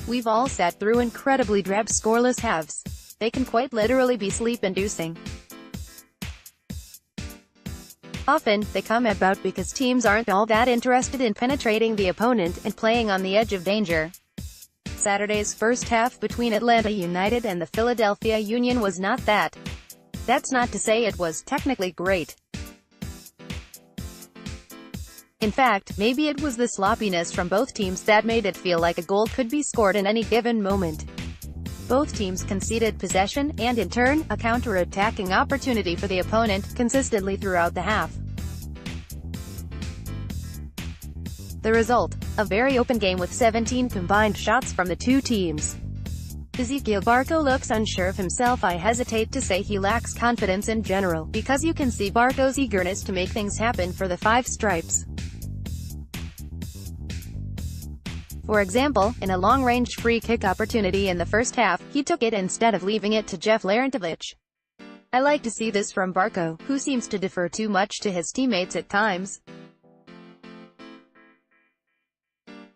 We've all sat through incredibly drab scoreless halves. They can quite literally be sleep-inducing. Often, they come about because teams aren't all that interested in penetrating the opponent and playing on the edge of danger. Saturday's first half between Atlanta United and the Philadelphia Union was not that. That's not to say it was technically great. In fact, maybe it was the sloppiness from both teams that made it feel like a goal could be scored in any given moment. Both teams conceded possession, and in turn, a counter-attacking opportunity for the opponent, consistently throughout the half. The result? A very open game with 17 combined shots from the two teams. Ezequiel Barco looks unsure of himself. I hesitate to say he lacks confidence in general, because you can see Barco's eagerness to make things happen for the Five Stripes. For example, in a long-range free kick opportunity in the first half, he took it instead of leaving it to Jeff Larentovich. I like to see this from Barco, who seems to defer too much to his teammates at times.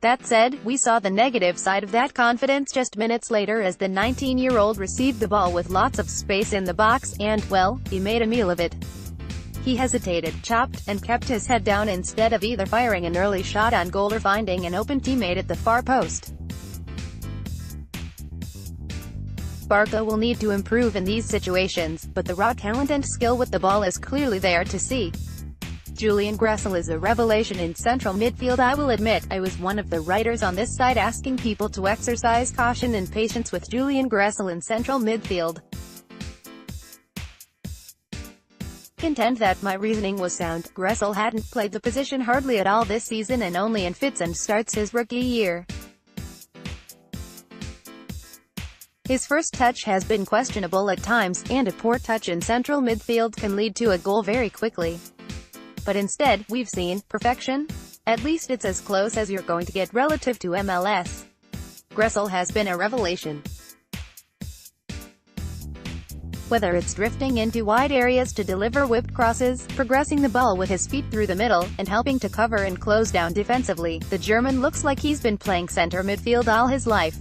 That said, we saw the negative side of that confidence just minutes later as the 19-year-old received the ball with lots of space in the box, and, well, he made a meal of it. He hesitated, chopped, and kept his head down instead of either firing an early shot on goal or finding an open teammate at the far post. Barco will need to improve in these situations, but the raw talent and skill with the ball is clearly there to see. Julian Gressel is a revelation in central midfield. I will admit, I was one of the writers on this site asking people to exercise caution and patience with Julian Gressel in central midfield. Contend that my reasoning was sound. Gressel hadn't played the position hardly at all this season and only in fits and starts his rookie year. His first touch has been questionable at times, and a poor touch in central midfield can lead to a goal very quickly. But instead, we've seen perfection. At least it's as close as you're going to get relative to MLS. Gressel has been a revelation. Whether it's drifting into wide areas to deliver whipped crosses, progressing the ball with his feet through the middle, and helping to cover and close down defensively, the German looks like he's been playing center midfield all his life.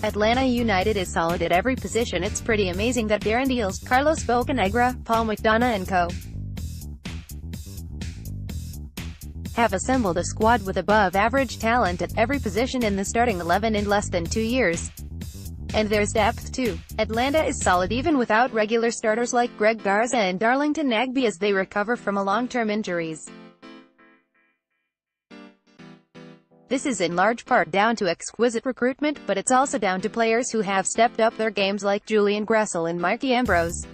Atlanta United is solid at every position. It's pretty amazing that Darren Deals, Carlos Bocanegra, Paul McDonough and co. have assembled a squad with above-average talent at every position in the starting 11 in less than 2 years. And there's depth too. Atlanta is solid even without regular starters like Greg Garza and Darlington Nagbe as they recover from a long-term injuries. This is in large part down to exquisite recruitment, but it's also down to players who have stepped up their games like Julian Gressel and Marky Ambrose.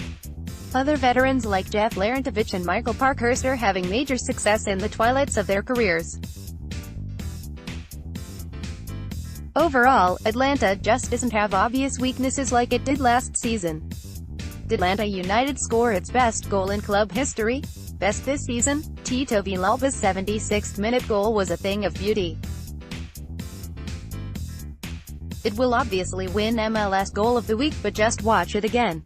Other veterans like Jeff Larentovich and Michael Parkhurst are having major success in the twilights of their careers. Overall, Atlanta just doesn't have obvious weaknesses like it did last season. Did Atlanta United score its best goal in club history? Best this season? Tito Villalba's 76th-minute goal was a thing of beauty. It will obviously win MLS Goal of the Week, but just watch it again.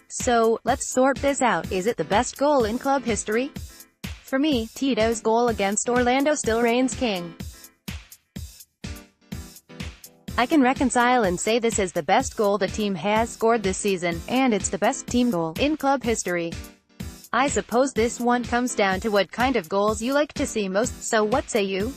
So, let's sort this out. Is it the best goal in club history? For me, Tito's goal against Orlando still reigns king. I can reconcile and say this is the best goal the team has scored this season, and it's the best team goal in club history. I suppose this one comes down to what kind of goals you like to see most, so what say you?